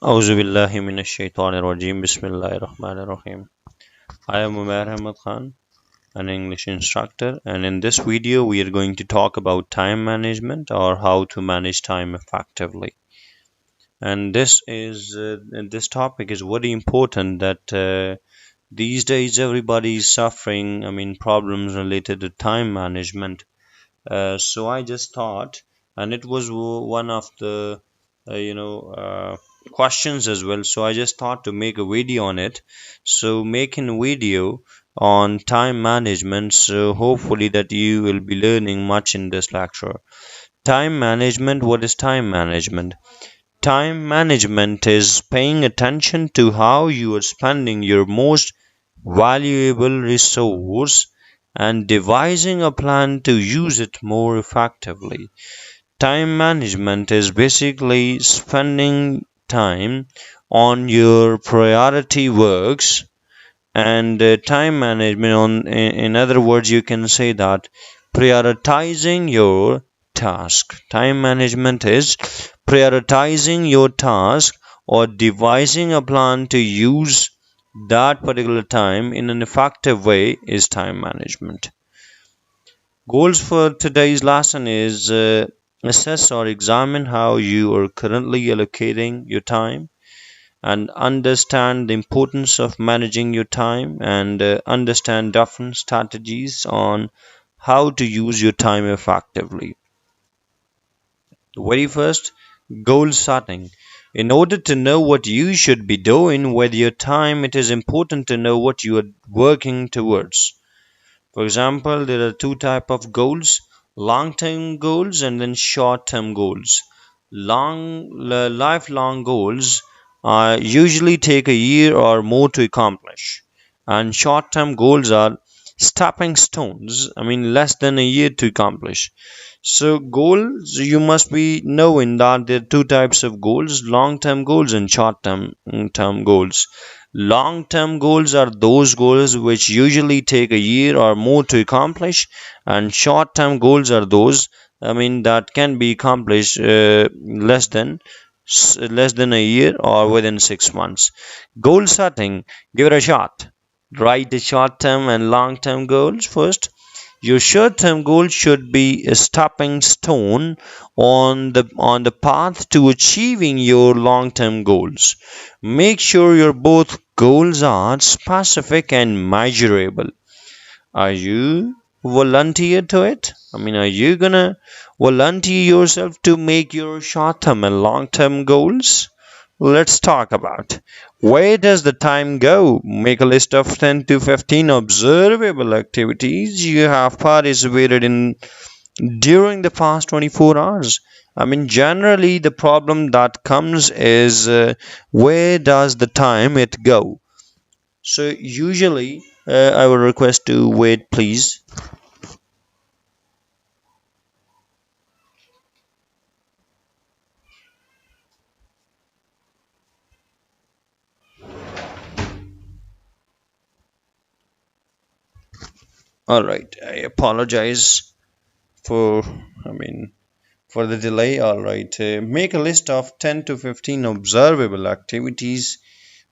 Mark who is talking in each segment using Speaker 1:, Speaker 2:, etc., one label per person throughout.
Speaker 1: أعوذ بالله من الشيطان الرجيم بسم الله الرحمن الرحيم. I am Umair Ahmed Khan, an English instructor, and in this video we are going to talk about time management or how to manage time effectively. And this topic is very important that these days everybody is suffering, problems related to time management. So I just thought, and it was one of the questions as well. So I just thought to make a video on it. So making a video on time management. So hopefully that you will be learning much in this lecture. Time management. What is time management? Time management is paying attention to how you are spending your most valuable resource and devising a plan to use it more effectively. Time management is basically spending time on your priority works and time management in other words you can say that prioritizing your task. Time management is prioritizing your task or devising a plan to use that particular time in an effective way is time management. Goals for today's lesson is assess or examine how you are currently allocating your time and understand the importance of managing your time and understand different strategies on how to use your time effectively. Very first, goal setting. In order to know what you should be doing with your time, it is important to know what you are working towards. For example, there are two type of goals: long-term goals and then short-term goals. Lifelong goals usually take a year or more to accomplish, and short-term goals are stepping stones. Less than a year to accomplish. So goals, you must be knowing that there are two types of goals: long-term goals and short-term goals. Long-term goals are those goals which usually take a year or more to accomplish, and short-term goals are those, that can be accomplished less than a year or within 6 months. Goal setting, give it a shot. Write the short-term and long-term goals first. Your short-term goal should be a stepping stone on the path to achieving your long-term goals. Make sure your both goals are specific and measurable. Are you volunteer to it? Are you gonna volunteer yourself to make your short-term and long-term goals? Let's talk about where does the time go? Make a list of 10 to 15 observable activities you have participated in during the past 24 hours. Generally, the problem that comes is where does the time it go? So, usually, I will request to wait, please. All right, I apologize for, I mean, for the delay. All right, make a list of 10 to 15 observable activities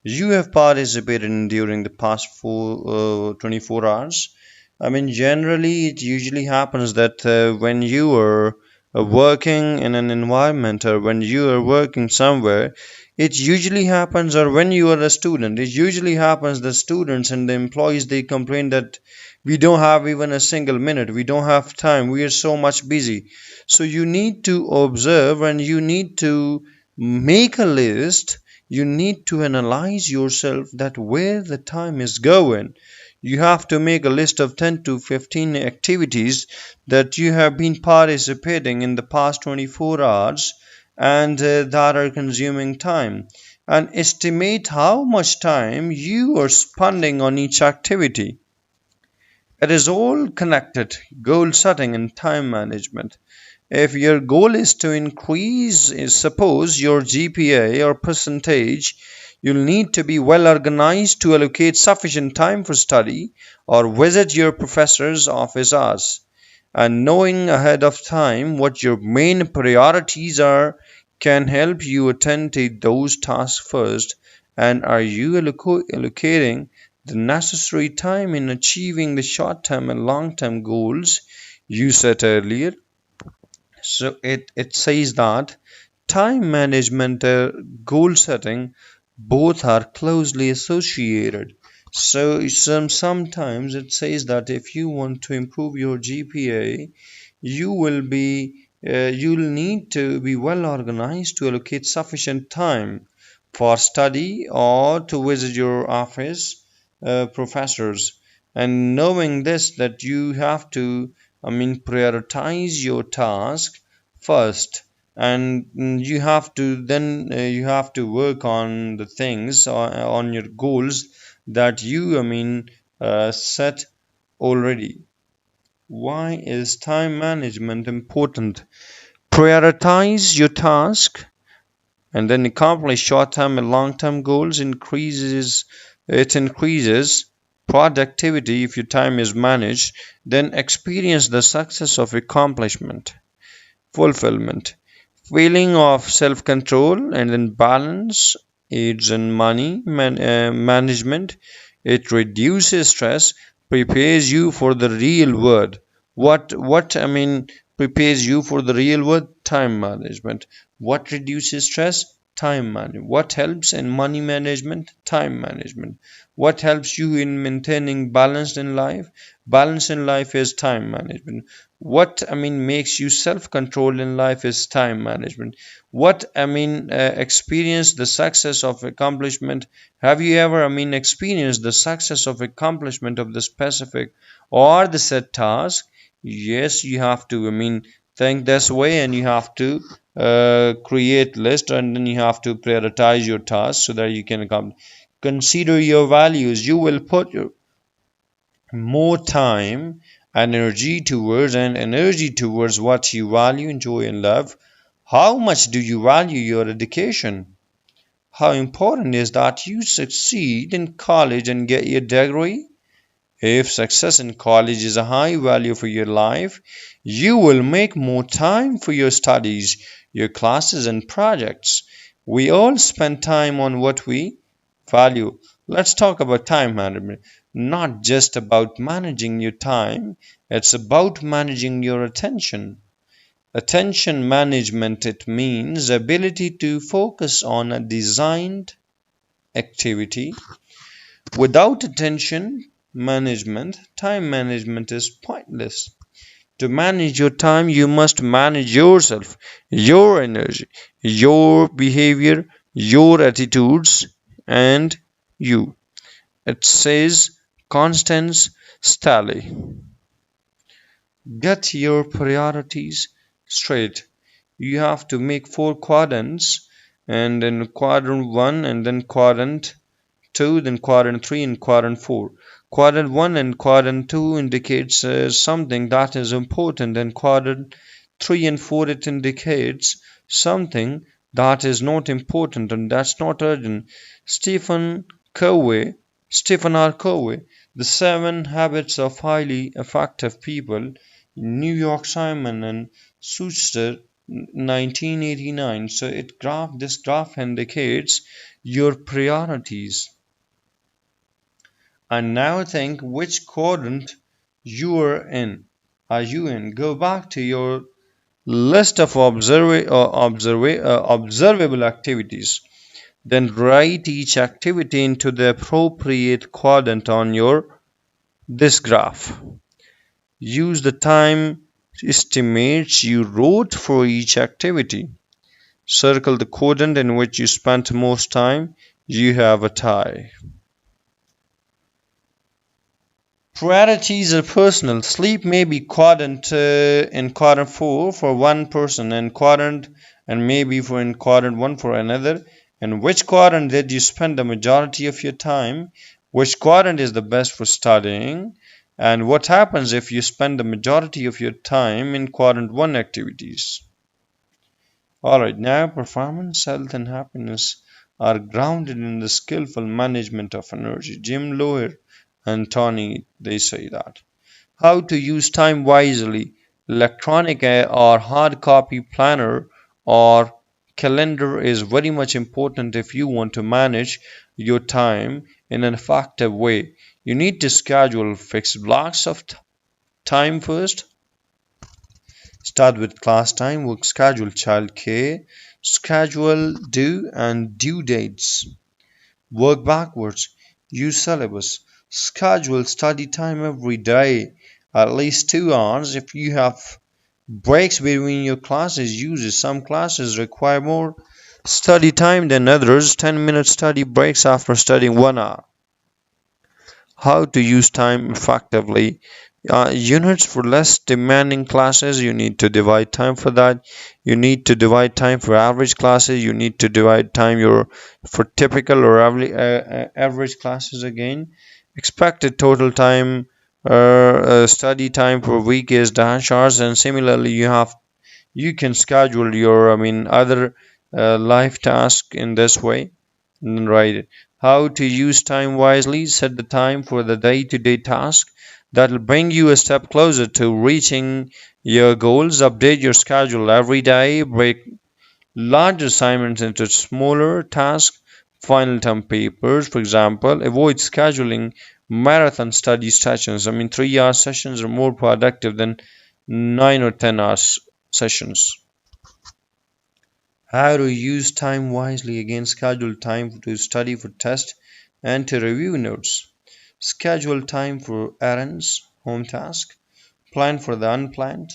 Speaker 1: you have participated in during the past 24 hours. Generally, it usually happens that when you are working in an environment or when you are working somewhere, it usually happens, or when you are a student, it usually happens that students and the employees they complain that we don't have even a single minute, we don't have time, we are so much busy. So you need to observe and you need to make a list. You need to analyze yourself that where the time is going. You have to make a list of 10 to 15 activities that you have been participating in the past 24 hours and that are consuming time, and estimate how much time you are spending on each activity. It is all connected: goal setting and time management. If your goal is to increase, suppose your GPA or percentage, you'll need to be well organized to allocate sufficient time for study or visit your professor's office hours. And knowing ahead of time what your main priorities are can help you attend to those tasks first, and are you allocating the necessary time in achieving the short-term and long-term goals you set earlier? So it says that time management, goal setting, both are closely associated. So sometimes it says that if you want to improve your GPA, you'll need to be well organized to allocate sufficient time for study or to visit your office professors. And knowing this, that you have to, prioritize your task first, and you have to work on the things, on your goals that you set already. Why is time management important? Prioritize your task and then accomplish short-term and long-term goals. It increases productivity. If your time is managed, then experience the success of accomplishment, fulfillment, feeling of self-control, and then balance aids in money management. It reduces stress, prepares you for the real world. What prepares you for the real world? Time management. What reduces stress? Time management. What helps in money management? Time management. What helps you in maintaining balance in life? Balance in life is time management. What makes you self-controlled in life is time management. Experience the success of accomplishment. Have you ever experienced the success of accomplishment of the specific or the set task? Yes, you have to think this way, and you have to create list, and then you have to prioritize your tasks so that you can consider your values. You will put your more time, energy towards what you value, enjoy, and love. How much do you value your education? How important is that you succeed in college and get your degree? If success in college is a high value for your life, you will make more time for your studies, your classes, and projects. We all spend time on what we value. Let's talk about time management. Not just about managing your time, it's about managing your attention. Attention management, it means ability to focus on a designed activity. Without attention management, time management is pointless. To manage your time, you must manage yourself, your energy, your behavior, your attitudes, and you. It says Constance Staley. Get your priorities straight. You have to make 4 quadrants, and then quadrant 1, and then quadrant 2, then quadrant 3, and quadrant 4. Quadrant 1 and quadrant 2 indicates something that is important, and quadrant 3 and 4, it indicates something that is not important and that's not urgent. Covey, Stephen R. Covey, The 7 Habits of Highly Effective People, New York, Simon and Schuster, 1989. So this graph indicates your priorities. And now think which quadrant you are in. Are you in? Go back to your list of observable activities. Then write each activity into the appropriate quadrant on your this graph. Use the time estimates you wrote for each activity. Circle the quadrant in which you spent most time. You have a tie. Priorities are personal. Sleep may be quadrant in quadrant 4 for one person, and maybe for in quadrant 1 for another. And which quadrant did you spend the majority of your time? Which quadrant is the best for studying? And what happens if you spend the majority of your time in quadrant 1 activities? Alright, now performance, health, and happiness are grounded in the skillful management of energy. Jim Lohr and Tony, they say that. How to use time wisely, electronic or hard copy planner or Calendar is very much important if you want to manage your time in an effective way. You need to schedule fixed blocks of time first. Start with class time, work schedule childcare, schedule due and due dates. Work backwards, use syllabus. Schedule study time every day, at least 2 hours. If you have breaks between your classes, use it. Some classes require more study time than others. 10-minute study breaks after studying 1 hour. How to use time effectively. Units for less demanding classes, you need to divide time for that. You need to divide time for average classes. You need to divide time for typical or average classes again. Expected total time study time per week is dash hours, and similarly you can schedule your other life task in this way. Right. How to use time wisely. Set the time for the day-to-day task that'll bring you a step closer to reaching your goals. Update your schedule every day. Break large assignments into smaller tasks. Final term papers, for example. Avoid scheduling marathon study sessions. 3-hour sessions are more productive than 9 or 10 hours sessions. How to use time wisely. Again, schedule time to study for tests and to review notes. Schedule time for errands, home tasks. Plan for the unplanned.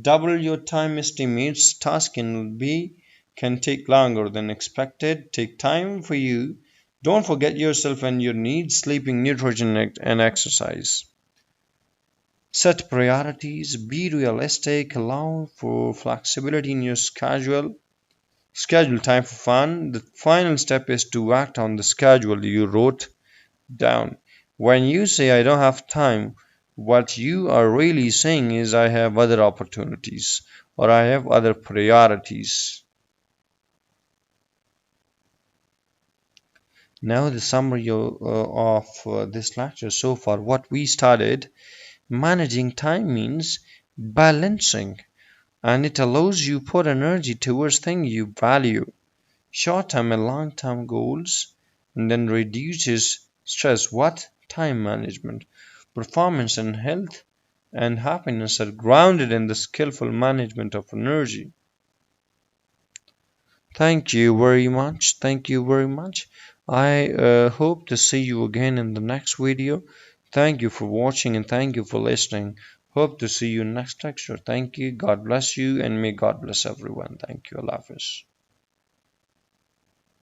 Speaker 1: Double your time estimates. Tasks can take longer than expected. Take time for you. Don't forget yourself and your needs, sleeping, nutrition, and exercise. Set priorities. Be realistic. Allow for flexibility in your schedule. Schedule time for fun. The final step is to act on the schedule you wrote down. When you say I don't have time, what you are really saying is I have other opportunities or I have other priorities. Now, the summary of this lecture so far. What we started: managing time means balancing, and it allows you put energy towards things you value, short-term and long-term goals, and then reduces stress. What? Time management. Performance and health and happiness are grounded in the skillful management of energy. Thank you very much. Thank you very much. I hope to see you again in the next video. Thank you for watching and thank you for listening. Hope to see you next lecture. Thank you. God bless you and may God bless everyone. Thank you. Allah Hafiz.